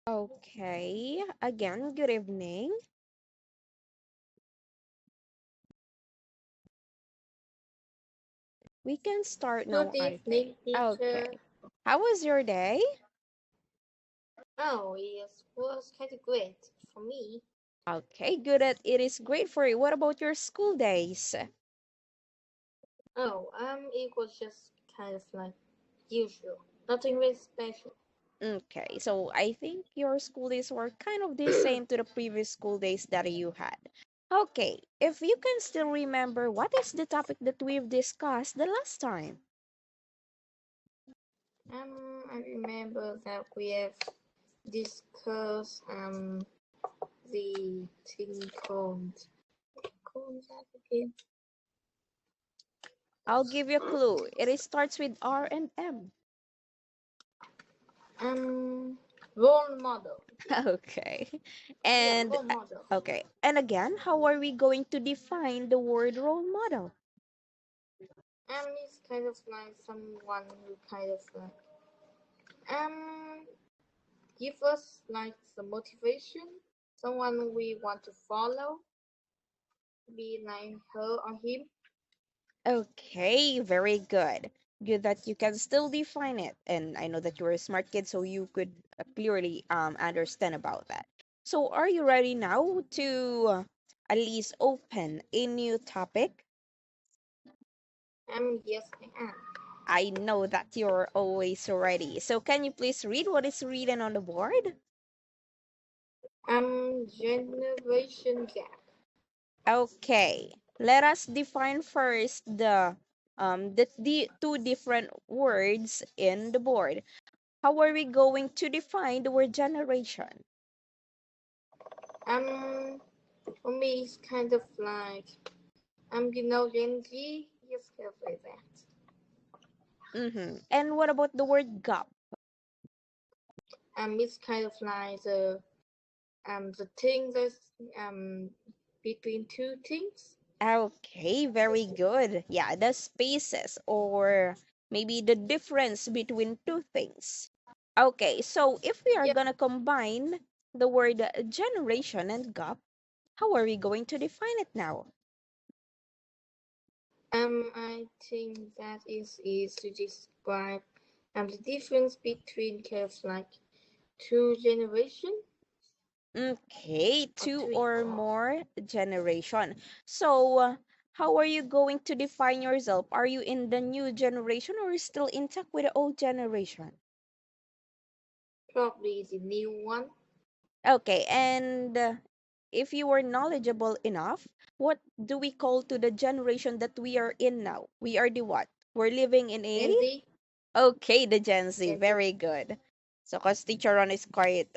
Okay, again, good evening. We can start Good now, I think. evening, teacher. Okay. How was your day? Oh, yes, was kind of great for me. Okay, good. It is great for you. What about your school days? Oh, it was just kind of like usual. Nothing really special. Okay, so I think your school days were kind of the same to the previous school days that you had. Okay, if you can still remember, what is the topic that we've discussed the last time? I remember that we have discussed the thing called that again. I'll give you a clue. Starts with R and M. Um, Role model. Okay. Yeah, And role model. okay. And again, how are we going to define the word role model? It's kind of like someone who kind of like um give us like some motivation, someone we want to follow, be like her or him. Okay, very good. Good that you can still define it. And I know that you're a smart kid, so you could clearly understand about that. So are you ready now to at least open a new topic? Yes, I am. I know that you're always ready. So can you please read what is written on the board? Generation gap. Okay, let us define first the two different words in the board. How are we going to define the word generation? For me, it's kind of like Gen Z. Yes, kind of like that. And what about the word gap? It's kind of like the thing that's between two things. Okay, very good. Yeah, the spaces or maybe the difference between two things. Okay, so if we are Yeah. gonna combine the word generation and gap, how are we going to define it now? I think that is to describe the difference between kind of like two generation Okay, or two three. or more generation. So, how are you going to define yourself? Are you in the new generation or still intact with the old generation? Probably the new one. Okay, and if you were knowledgeable enough, what do we call to the generation that we are in now? We are the what? We're living in a Gen Z. okay, the Gen Z. Gen Z. Very good. So, cause teacher Ron is quite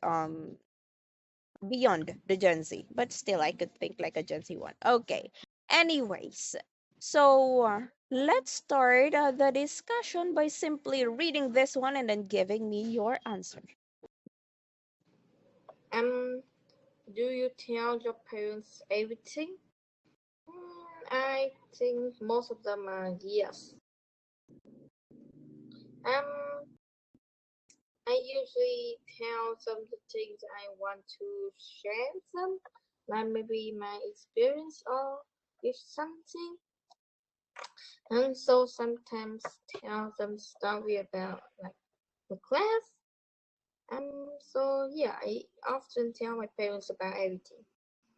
beyond the Gen Z, but still I could think like a Gen Z one. Okay. Anyways, so let's start the discussion by simply reading this one and then giving me your answer. Um, do you tell your parents everything? I think most of them are yes. Um, I usually tell them the things I want to share with them, like maybe my experience or if something. And so sometimes tell them story about like the class. So yeah, I often tell my parents about everything.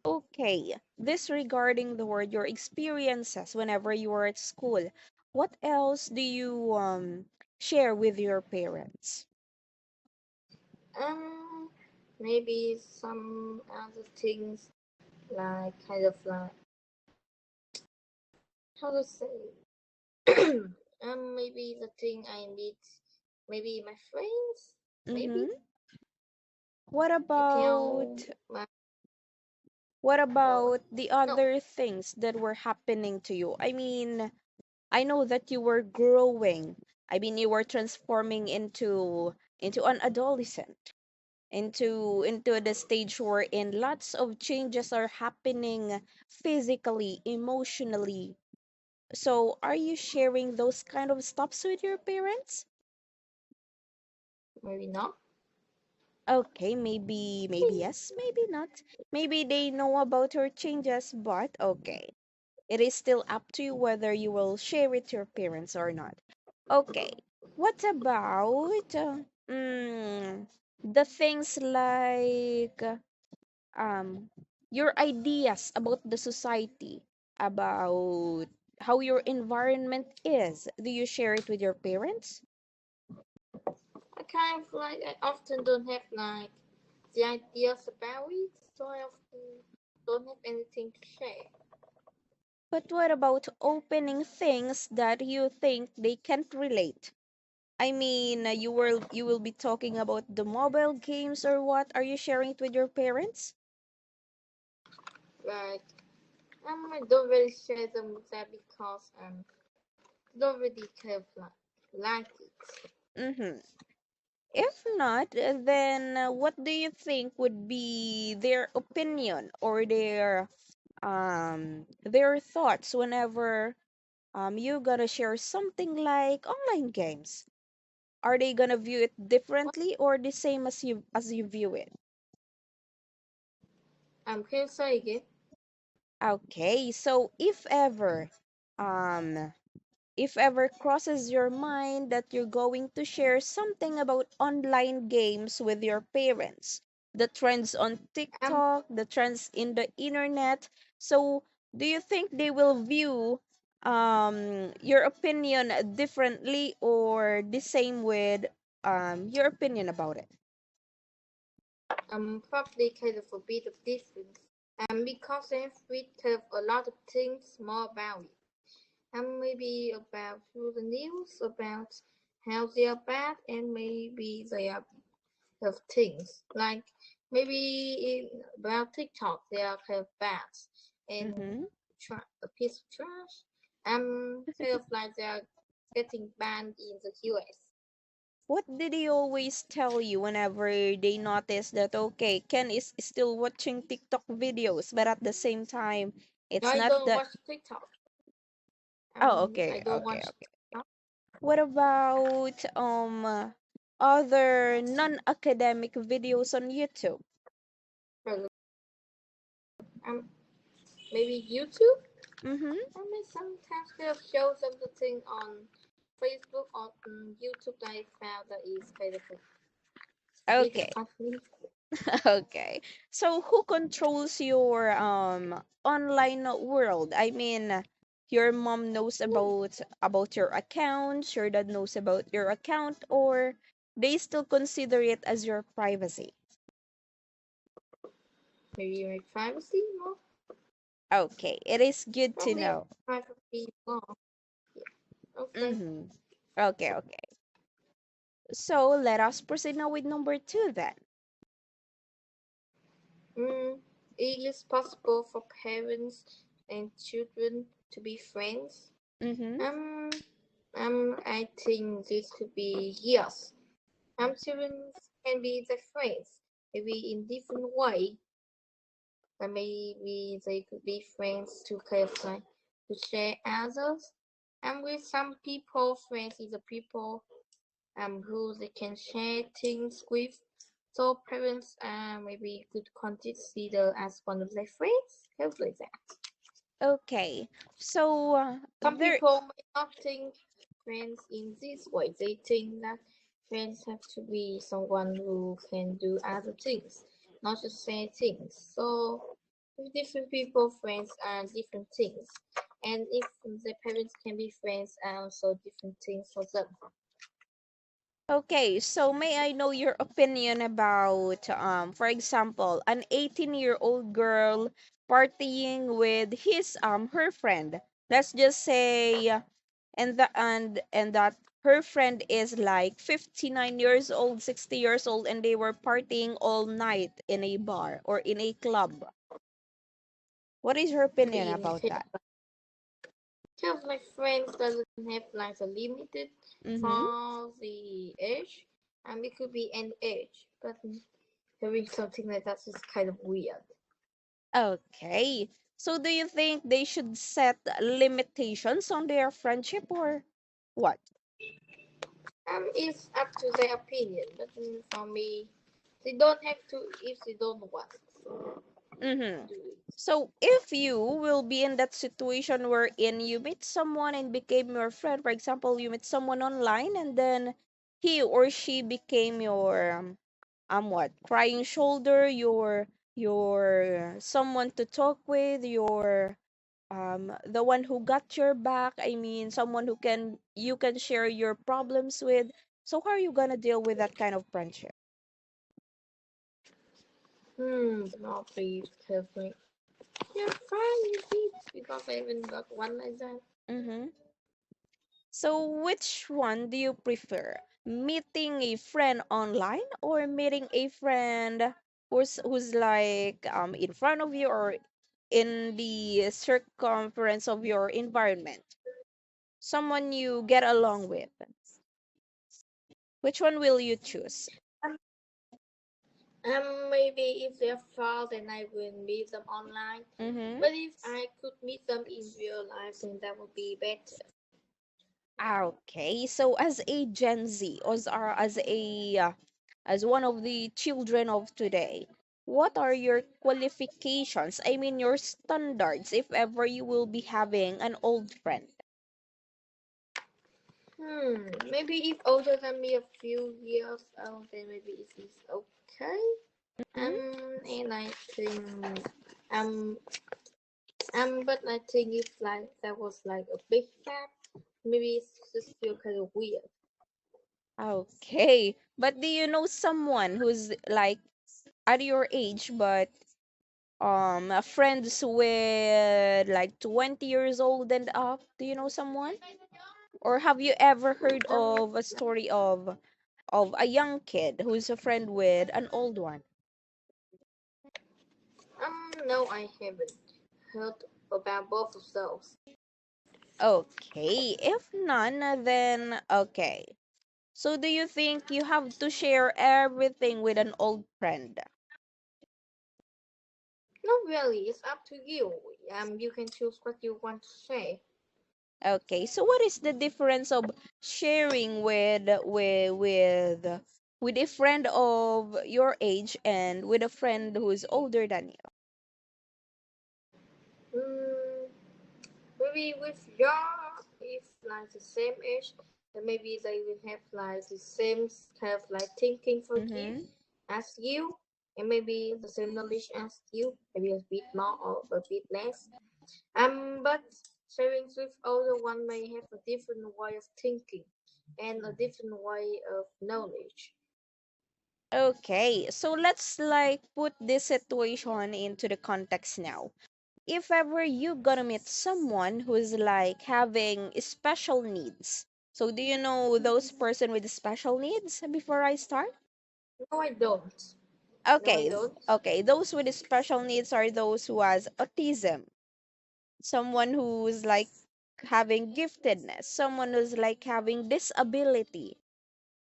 Okay, disregarding the word your experiences whenever you were at school, what else do you share with your parents? Um, Maybe some other things like kind of like how to say. Maybe the thing I need, maybe my friends, maybe Mm-hmm. What I about tell my what oh about the no other things that were happening to you? I mean, I know that you were growing. I mean, you were transforming into an adolescent, into the stage wherein lots of changes are happening physically, emotionally. So, are you sharing those kind of stuffs with your parents? maybe not. Okay, maybe yes, maybe not. Maybe they know about your changes, but okay. It is still up to you whether you will share it to your parents or not. Okay. What about the things like um your ideas about the society, about how your environment is? Do you share it with your parents? I kind of like I often don't have like the ideas about it, so I often don't have anything to share. But what about opening things that you think they can't relate? I mean, you will be talking about the mobile games or what? Are you sharing it with your parents? Like I don't really share them with that because don't really kind of like it. Mm-hmm. If not, then what do you think would be their opinion or their thoughts whenever you gotta share something like online games? Are they gonna view it differently or the same as you view it? Can you say again? Okay, so um if ever crosses your mind that you're going to share something about online games with your parents, the trends on Um, TikTok, the trends in the internet, so do you think they will view your opinion differently or the same with your opinion about it? Probably kind of a bit of difference. Because I've read kind of a lot of things more about it. Maybe about through the news, about how they are bad, and maybe they are of things like maybe about TikTok they are kind of bad and Mm-hmm. a piece of trash. Kind of like they are getting banned in the US. What did they always tell you whenever they notice that okay, Ken is still watching TikTok videos, but at the same time, it's I not don't that. watch TikTok. Oh, I okay, don't okay, watch okay. TikTok. What about other non-academic videos on YouTube? Well, um, maybe YouTube. Mm-hmm. I mean, sometimes they'll show something on Facebook or on YouTube that I found that is kind of a bit Okay, funny. okay. So who controls your online world? I mean, your mom knows about your accounts, your dad knows about your account, or they still consider it as your privacy. Maybe my privacy more. Okay, it is good to Probably know. privacy more. Yeah. Okay. Mm-hmm. Okay, okay. So let us proceed now with number two then. Mm, it is possible for parents and children to be friends. Mm-hmm. Um, I think this could be yes. Children can be their friends, maybe in different way. But maybe they could be friends to kind of like to share others. And with some people, friends is the people who they can share things with. So parents maybe could consider as one of their friends, help like that. Okay. So Some there. people may not think friends in this way. They think that friends have to be someone who can do other things, not just say things. So with different people, friends are different things. And if the parents can be friends, are also different things for them. Okay, so may I know your opinion about, for example, an 18-year-old girl partying with her friend. Let's just say, and that her friend is like 59 years old, 60 years old, and they were partying all night in a bar or in a club. What is your opinion In about that? case of my friends doesn't have like a limited Mm-hmm. for the age, it could be any age, but doing something like that is kind of weird. Okay. So do you think they should set limitations on their friendship or what? It's up to their opinion, but for me, They don't have to if they don't want Mm-hmm. to do it. So if you will be in that situation wherein you meet someone and became your friend, for example, you meet someone online and then he or she became your what crying shoulder, your someone to talk with, your the one who got your back. I mean, someone who can you can share your problems with. So how are you gonna deal with that kind of friendship? Not please, carefully. Yeah, fine, you see, because I even got one like that. Mm-hmm. So, which one do you prefer? Meeting a friend online or meeting a friend who's like in front of you or in the circumference of your environment? Someone you get along with. Which one will you choose? Um, maybe if they're far, then I will meet them online. Mm-hmm. But if I could meet them in real life, then that would be better. Okay, so as a Gen Z, as one of the children of today, what are your qualifications? I mean, your standards if ever you will be having an old friend. Maybe if older than me a few years, then maybe it is okay. Hmm. And I think, um, but I think if like that was like a big gap, maybe it's just feel kind of weird. Okay, but do you know someone who's like at your age, but friends with like 20 years old and up? Do you know someone? Or have you ever heard Um, of a story of a young kid who's a friend with an old one? no, I haven't heard about both of those. Okay, if none, then okay. So do you think you have to share everything with an old friend? Not really. It's up to you. You can choose what you want to say. Okay, so what is the difference of sharing with a friend of your age and with a friend who's older than you? Mm, maybe with your if like the same age, then maybe they will have like the same kind of like thinking for you Mm-hmm. as you, and maybe the same knowledge as you, maybe a bit more or a bit less. But sharing with older one may have a different way of thinking and a different way of knowledge. Okay, so let's like put this situation into the context now. If ever you gonna meet someone who's like having special needs. So do you know those person with special needs before I start? No, I don't. No, I Okay, don't. okay, those with special needs are those who has autism, someone who's like having giftedness, someone who's like having disability,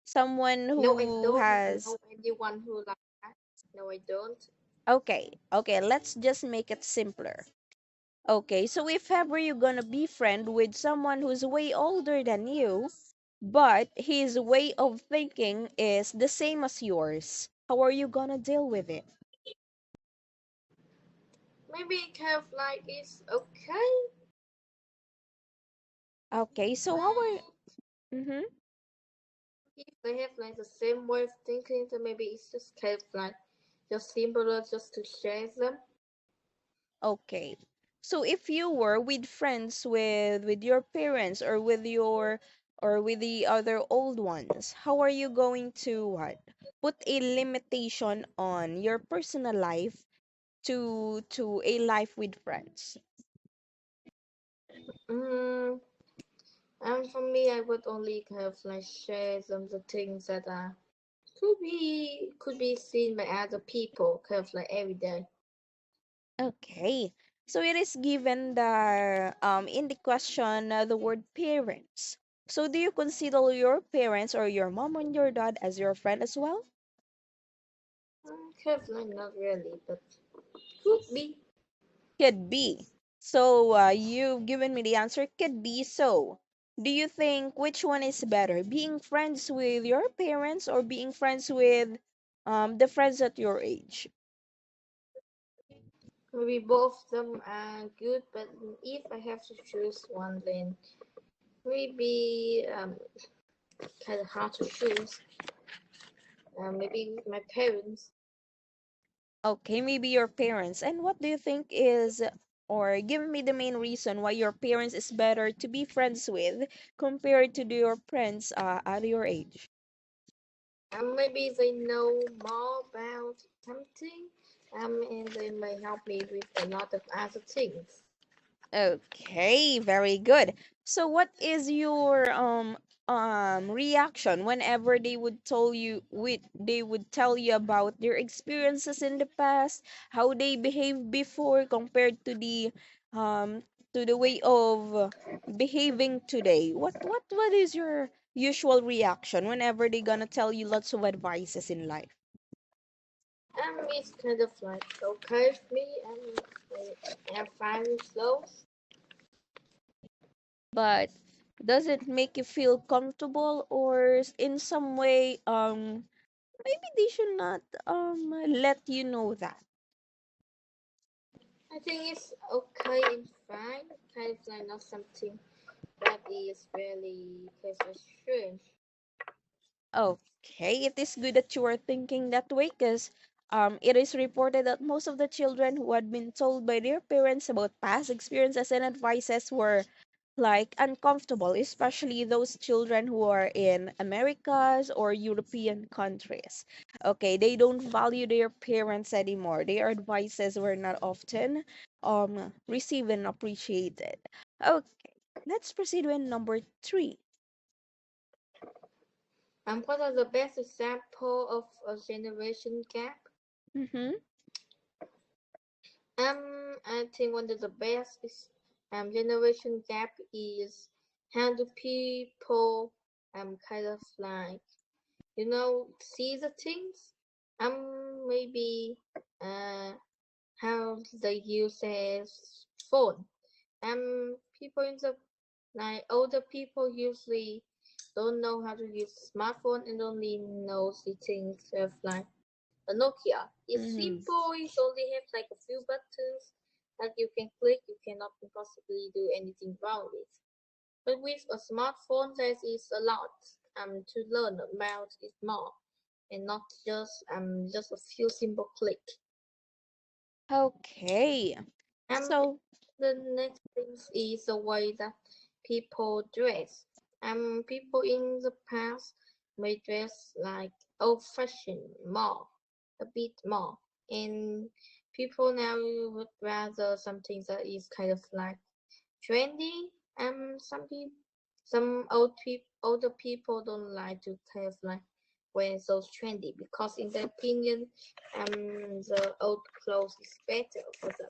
someone No, I who don't has know anyone who like that. No, I don't. okay, okay, let's just make it simpler. Okay, so if ever you're gonna be friend with someone who's way older than you, but his way of thinking is the same as yours, how are you gonna deal with it? Maybe kind of like it's okay. Okay, so how are mm-hmm. If they have like the same way of thinking, then maybe it's just kind of like just simpler just to share them. Okay. So if you were with friends with your parents or with the other old ones, how are you going to what? Put a limitation on your personal life to a life with friends. Mm, and for me, I would only kind of like share some of the things that could be seen by other people, kind of like every day. Okay. So it is given the in the question the word parents. So do you consider your parents or your mom and your dad as your friend as well? Kind of like not really, but could be. Could be. So you've given me the answer. Could be. So do you think which one is better? Being friends with your parents or being friends with the friends at your age? Maybe both of them are good, but if I have to choose one, then maybe kind of hard to choose. Maybe my parents. Okay, maybe your parents. And what do you think is, or give me the main reason why your parents is better to be friends with compared to your friends at your age? Maybe they know more about something. And they may help me with a lot of other things. Okay, very good. So what is your reaction whenever they would tell you about their experiences in the past, how they behaved before compared um to the way of behaving today? What is your usual reaction whenever they gonna tell you lots of advices in life? It's kind of like okay with me. I'm fine with those. But does it make you feel comfortable or in some way maybe they should not let you know that? I think it's okay and fine. Kind of like not something that is really kind of strange. Okay, it is good that you are thinking that way because it is reported that most of the children who had been told by their parents about past experiences and advices were like uncomfortable, especially those children who are in Americas or European countries. Okay, they don't value their parents anymore. Their advices were not often received and appreciated. Okay, let's proceed with number three. What are the best example of a generation gap? Mm-hmm. I think one of the best is generation gap is how do people kind of like see the things maybe uh how they use a phone. People in the like older people usually don't know how to use smartphone and only knows the things of like a Nokia. It's Mm-hmm. simple. It only have like a few buttons that you can click. You cannot possibly do anything wrong with. But with a smartphone, there is a lot to learn about it more, and not just a few simple click. Okay. Um, So, the next thing is the way that people dress. People in the past may dress like old-fashioned more, a bit more, and people now would rather something that is kind of like trendy. Some older people don't like to kind of like wear those trendy because, in their opinion, the old clothes is better for them.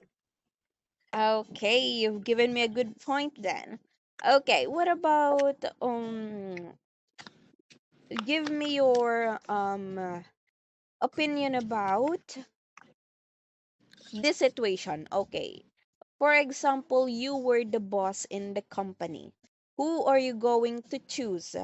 okay, you've given me a good point then. Okay, what about give me your opinion about this situation. Okay. For example, you were the boss in the company. Who are you going to choose?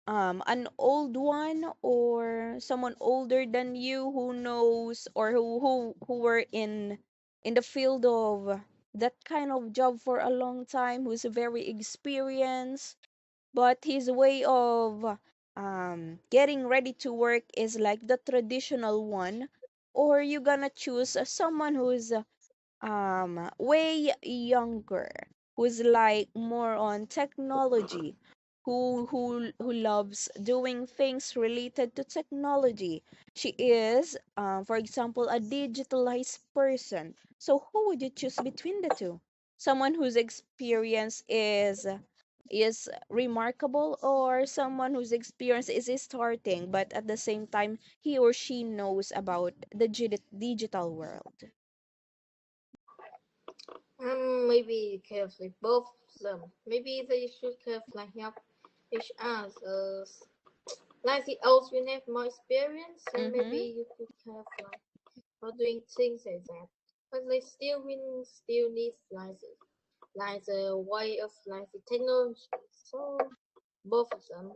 An old one or someone older than you who knows or who were in the field of that kind of job for a long time, who's very experienced, but his way of getting ready to work is like the traditional one, or you gonna choose someone who's way younger, who's like more on technology, who loves doing things related to technology. She is for example a digitalized person. So who would you choose between the two? Someone whose experience is remarkable, or someone whose experience is starting but at the same time he or she knows about the digital world? Maybe carefully both of them. Maybe they should carefully help each other. Like the old will have more experience, and maybe Mm-hmm. you could have like for doing things like that. But they still need like the way of like the technology. So both of them.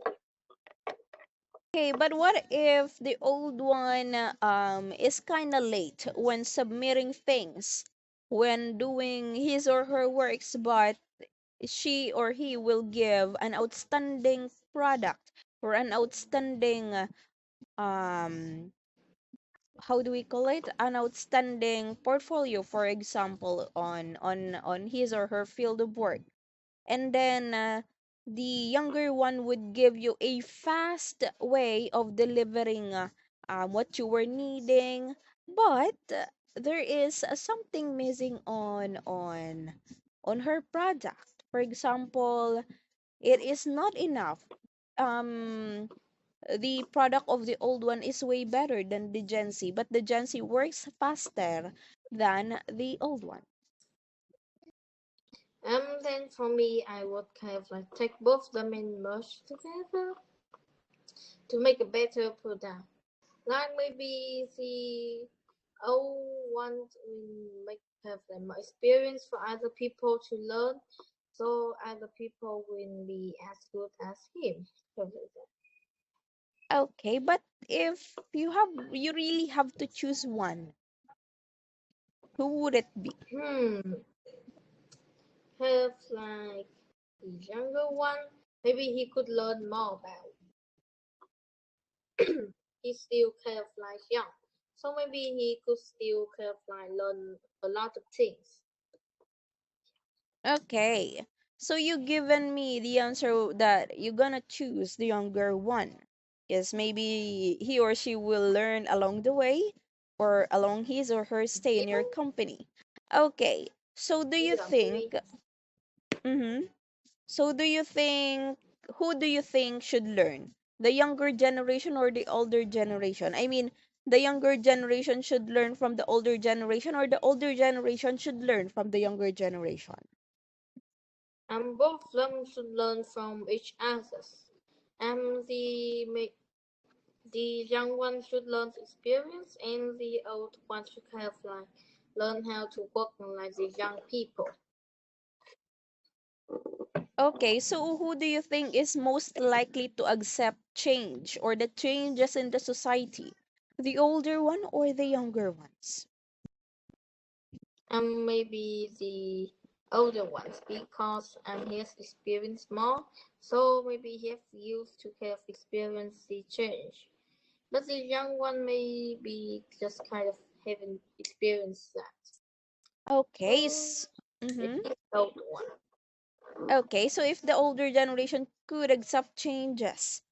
Okay, but what if the old one is kind of late when submitting things, when doing his or her works, but she or he will give an outstanding product or an outstanding um how do we call it, an outstanding portfolio, for example, on his or her field of work, and then the younger one would give you a fast way of delivering what you were needing, but there is something missing on her product. For example, it is not enough. um the product of the old one is way better than the Gen Z, but the Gen Z works faster than the old one. Then for me, I would kind of like take both of them and merge together to make a better product. Like maybe the old one will make have like more experience for other people to learn, so other people will be as good as him. Something like Okay, but if you really have to choose one, who would it be? that. Have like the younger one. Maybe he could learn more about. He's still kind of like young, so maybe he could still kind of like learn a lot of things. Okay, so you given me the answer that you're gonna choose the younger one. Yes, maybe he or she will learn along the way or along his or her stay in your Yeah, company. Okay, so do you yeah, think, maybe. mm-hmm, so do you think, who do you think should learn? The younger generation or the older generation? I mean, the younger generation should learn from the older generation, or the older generation should learn from the younger generation? And both of them should learn from each other. And the young one should learn experience, and the old one should kind of like learn how to work like the young people. Okay, so who do you think is most likely to accept change or the changes in the society? The older one or the younger ones? Maybe the older ones because he has experienced more, so maybe he have used to have experienced the change. But the young one may be just kind of haven't experienced that. Okay, So mm-hmm. maybe the older one. Okay, so if the older generation could accept changes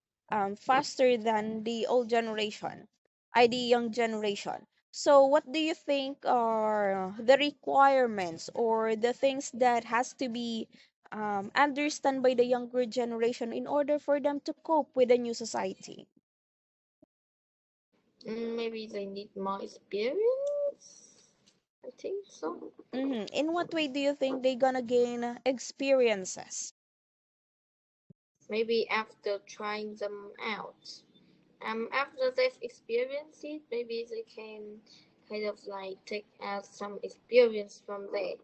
faster than the old generation, the young generation. So what do you think are the requirements or the things that has to be understood by the younger generation in order for them to cope with the new society? Maybe they need more experience. I think so. In what way do you think they gonna gain experiences? Maybe after trying them out. After they've experienced it, maybe they can kind of like take out some experience from there,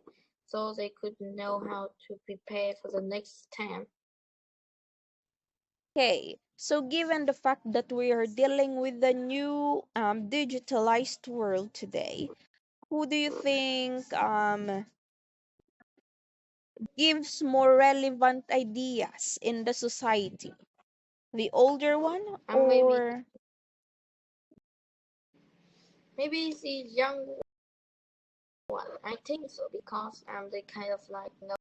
so they could know how to prepare for the next time. Okay, so given the fact that we are dealing with the new digitalized world today, who do you think gives more relevant ideas in the society? The older one And or maybe the young one. I think so because they kind of like know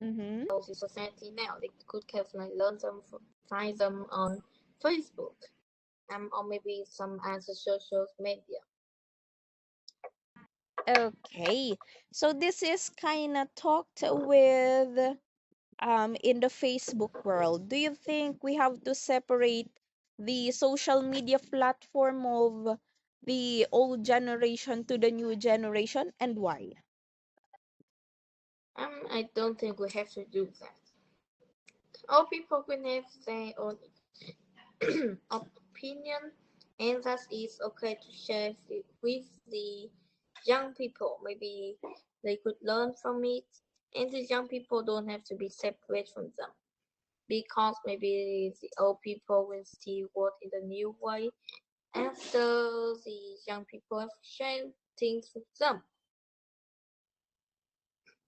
mm-hmm. the society now. They could kind of like learn them, find them on Facebook, or maybe some other social media. Okay. So this is kind of talked with in the Facebook world. Do you think we have to separate the social media platform of the old generation to the new generation, and why? I don't think we have to do that. All people can have their own opinion, and that is okay to share with the young people. Maybe they could learn from it, and the young people don't have to be separate from them. because maybe the old people will see what in the new way after the young people have shared things with them.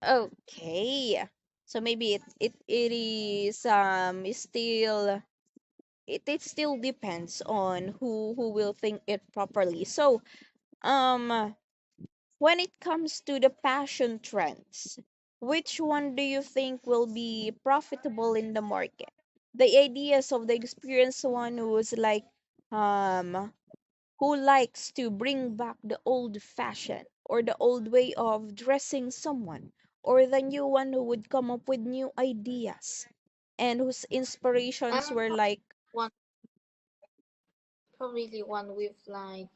Okay. So maybe it is still it still depends on who will think it properly. So um when it comes to the passion trends, which one do you think will be profitable in the market? The ideas of the experienced one who's like um who likes to bring back the old fashion or the old way of dressing someone, or the new one who would come up with new ideas and whose inspirations I'm were like, one probably the one with like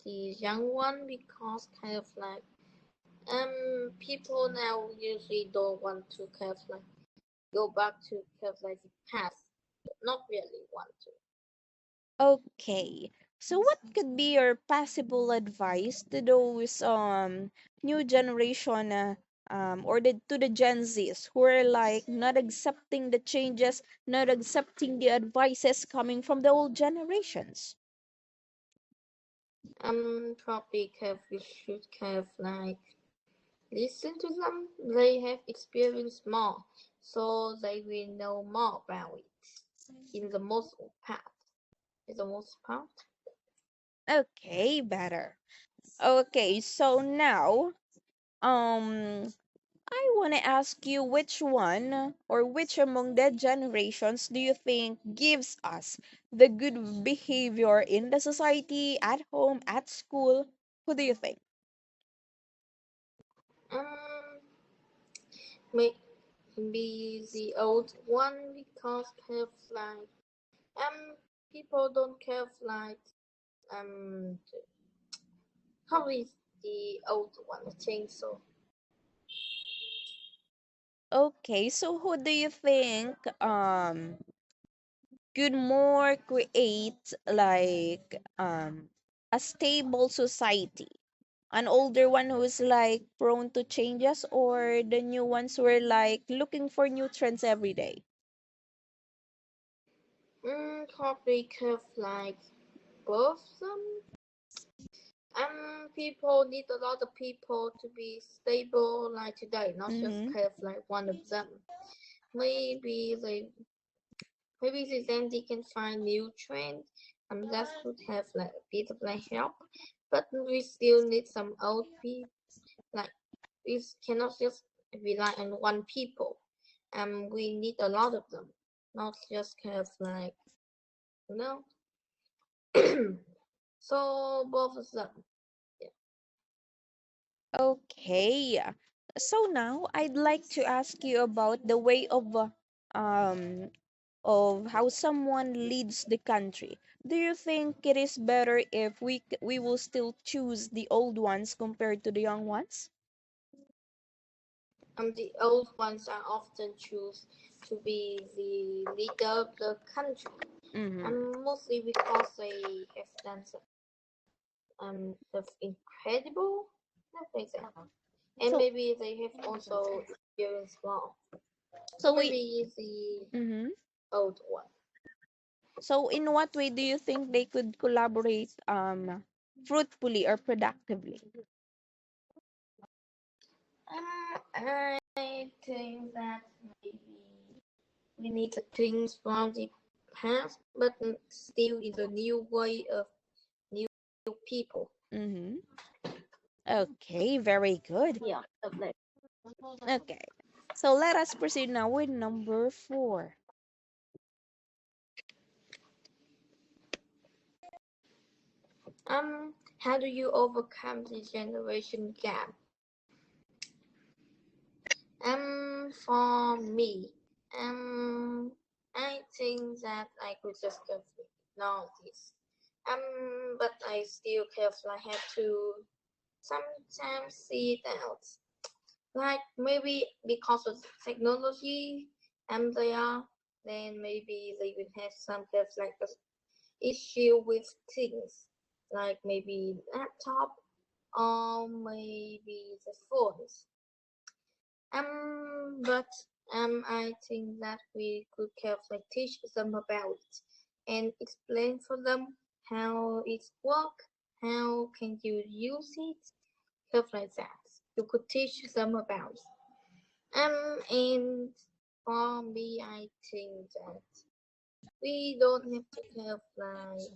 the young one because kind of like people now usually don't want to kind of like go back to kind of like the past, not really want to. okay. So what could be your possible advice to those new generation or to the Gen Zs who are like not accepting the changes, not accepting the advices coming from the old generations? Probably kind of we should kind of like listen to them. They have experienced more, so they will know more about it. In the most part, in the most part. Okay, better. Okay, so now I want to ask you, which one or which among the generations do you think gives us the good behavior in the society, at home, at school? Who do you think? Um, maybe the old one because kind of like people don't care of like um probably the old one. I think so. Okay, so who do you think could more create like a stable society? An older one who's like prone to changes, or the new ones who are like looking for new trends every day? Probably kind of like both of them. People need a lot of people to be stable like today, not just Mm-hmm. kind of like one of them. Maybe they then they can find new trends and that could have like a bit of like help. But we still need some old people like we cannot just rely on one people. We need a lot of them, not just kind of like you know. So both of them. Yeah. Okay. So now I'd like to ask you about the way um of how someone leads the country. Do you think it is better if we will still choose the old ones compared to the young ones? The old ones are often choose to be the leader of the country, Mm-hmm. and mostly because they have done some incredible things, and So maybe they have also experienced more. So so we maybe the mm-hmm. old one. So in what way do you think they could collaborate fruitfully or productively? I think that maybe we need the things from the past, but still in the new way of new people. Mm-hmm. Okay, very good. Yeah, lovely. Okay. So let us proceed now with number 4. How do you overcome the generation gap? For me, I think that I could just ignore this. But I still carefully have to sometimes see it out. Like maybe because of technology, they are, then maybe they will have some kind of like a issue with things, like maybe laptop or maybe the phones. But I think that we could carefully teach them about it and explain for them how it works, how can you use it, stuff like that. You could teach them about. And for me, I think that we don't have to have like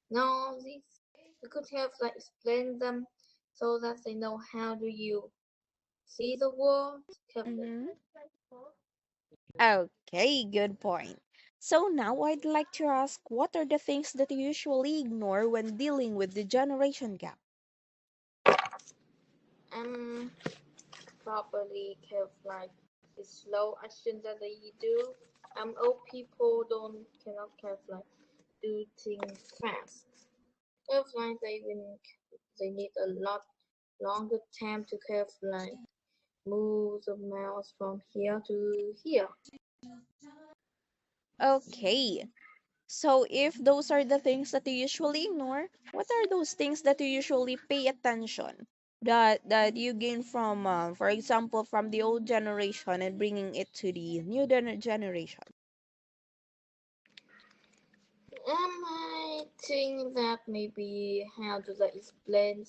know this. We could have like explain them so that they know how do you see the world carefully. Mm-hmm. Okay, good point. So now I'd like to ask, what are the things that you usually ignore when dealing with the generation gap? Um, Properly have like the slow action that they do. Old people don't cannot have like do things fast. Have like they need a lot longer time to have like move the mouse from here to here. Okay, so if those are the things that you usually ignore, what are those things that you usually pay attention that you gain from, for example, from the old generation and bringing it to the new generation? I think that maybe how do they explain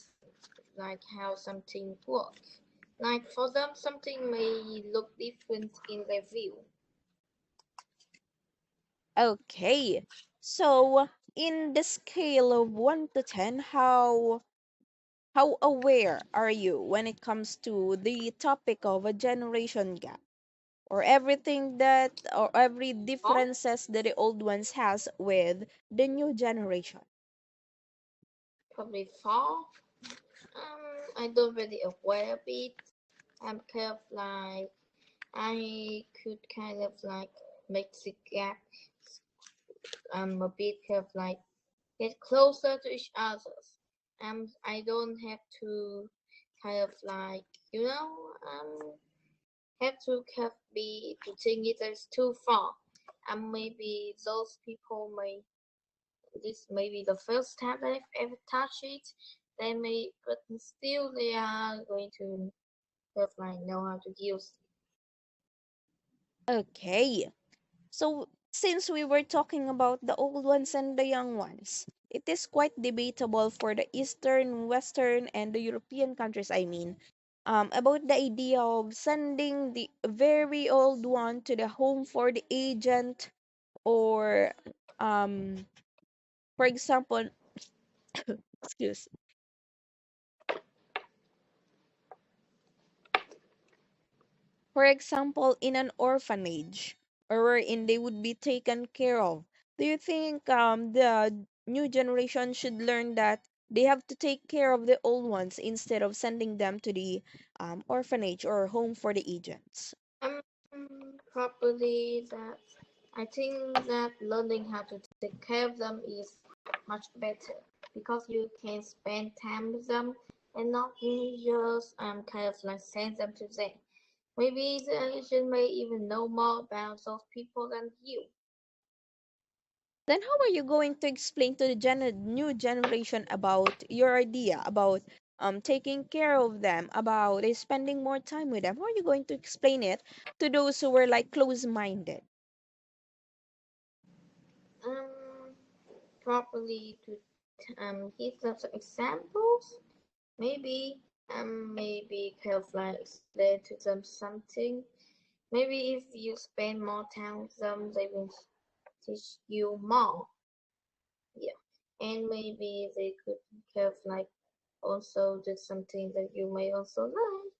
like how something works. Like for them, something may look different in their view. Okay, so in the scale of 1 to 10, how aware are you when it comes to the topic of a generation gap, or everything that, or every Or differences that the old ones has with the new generation? probably four. I don't really aware of it. I'm kind of like I could kind of like make the gap a bit kind of like get closer to each other. I don't have to kind of like you know have to kind of be to think it is too far. And maybe those people may this may be the first time they've ever touched it. They may, but still they are going to have like know how to use. Okay, so since we were talking about the old ones and the young ones, it is quite debatable for the Eastern, Western, and the European countries, I mean, about the idea of sending the very old one to the home for the agent, or, um, for example, excuse, for example, in an orphanage, or wherein they would be taken care of. Do you think the new generation should learn that they have to take care of the old ones instead of sending them to the orphanage or home for the agents? Um, Properly that I think that learning how to take care of them is much better because you can spend time with them and not just kind of like send them to them. Maybe the Asian may even know more about those people than you. Then how are you going to explain to the new generation about your idea about taking care of them, about spending more time with them? How are you going to explain it to those who were like close-minded? Um, Properly to give them some examples. Maybe kind of like explain to them something. Maybe if you spend more time with them, they will teach you more. Yeah, and maybe they could have like also do something that you may also like.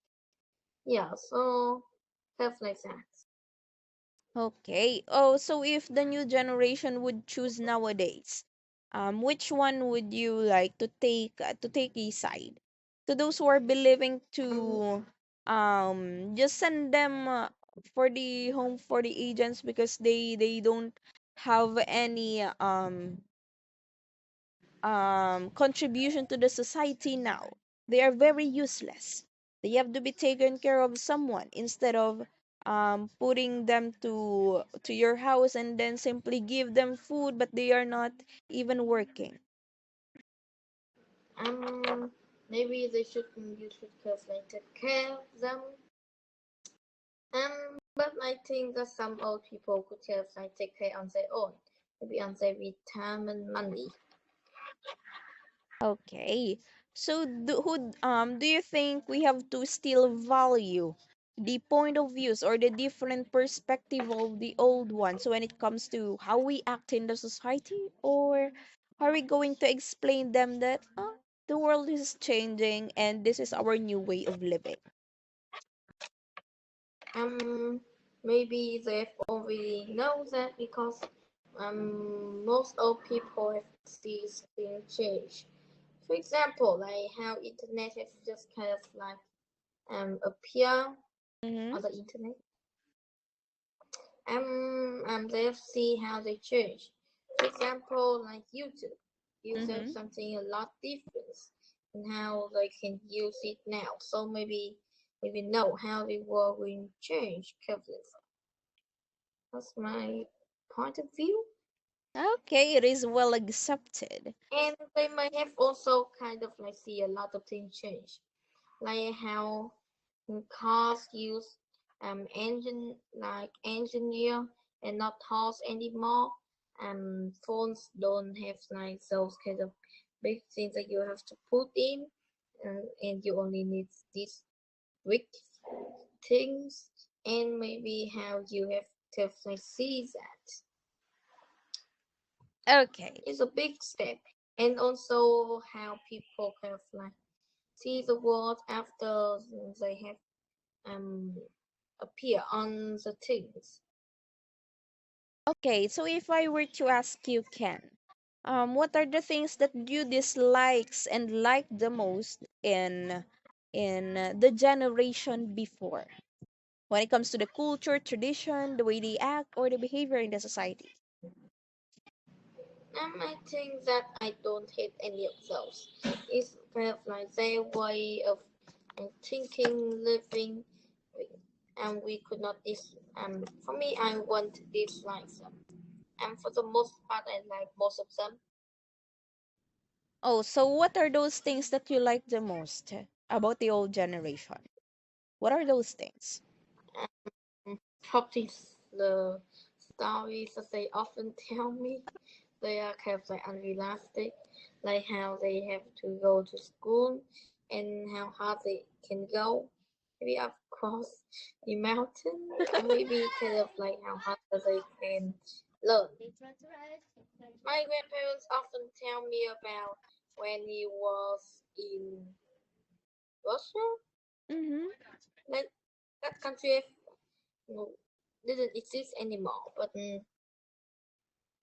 Yeah, so have like that. Okay. Oh, so if the new generation would choose nowadays, which one would you like to take a side? To those who are believing Um, to just send them for the home for the agents because they don't have any contribution to the society now. They are very useless. They have to be taken care of someone instead of putting them to your house and then simply give them food, but they are not even working. Maybe they should you should have like take care of them. But I think that some old people could just like take care on their own, maybe on their retirement money. Okay. So do you think we have to still value the point of views or the different perspective of the old ones when it comes to how we act in the society, or are we going to explain them that the world is changing and this is our new way of living? Um, Maybe they've already know that because most old people have seen things change. For example, like how internet has just kind of like appear Mm-hmm. on the internet. They've seen how they change. For example, like YouTube. YouTube Mm-hmm. something a lot different in how they can use it now. So maybe know how the world will change carefully. That's my point of view. Okay, it is well accepted. And they might have also kind of like see a lot of things change, like how cars use engine like engineer and not horse anymore. Phones don't have like those kind of big things that you have to put in, and you only need these big things. And maybe how you have to like see that Okay. is a big step, and also how people kind of like see the world after they have um appear on the things. Okay, so if I were to ask you, Ken, what are the things that you dislikes and like the most in the generation before when it comes to the culture, tradition, the way they act, or the behavior in the society? I think that I don't hate any of those. It's kind of like their way of thinking, living, and we could not dis. For me, I want dislike them, and for the most part, I like most of them. Oh, so what are those things that you like the most about the old generation? What are those things? Probably the stories that they often tell me. They are kind of like unrealistic, like how they have to go to school and how hard they can go. Maybe across the mountain, and maybe kind of like how hard they can learn. My grandparents often tell me about when he was in Russia, Mm-hmm. like that country you know, didn't exist anymore, but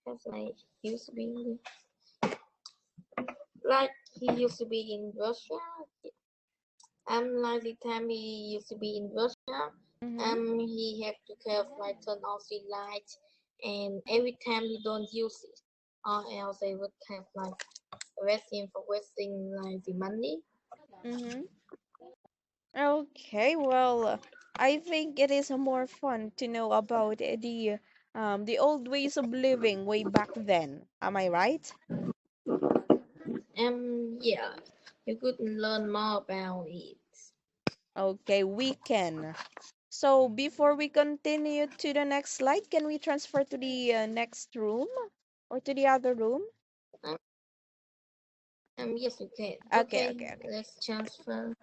has like used to be like he used to be in Russia. Like the time he used to be in Russia, Mm-hmm. he have to kind of like turn off the light, and every time he don't use it, or else they would kind of like arrest him for wasting like the money. Mm-hmm. Okay, well, I think it is more fun to know about the old ways of living way back then. Am I right? Yeah, you could learn more about it. Okay, we can. So before we continue to the next slide, can we transfer to the next room or to the other room? Yes, you can. Okay, Okay, okay, okay. let's transfer.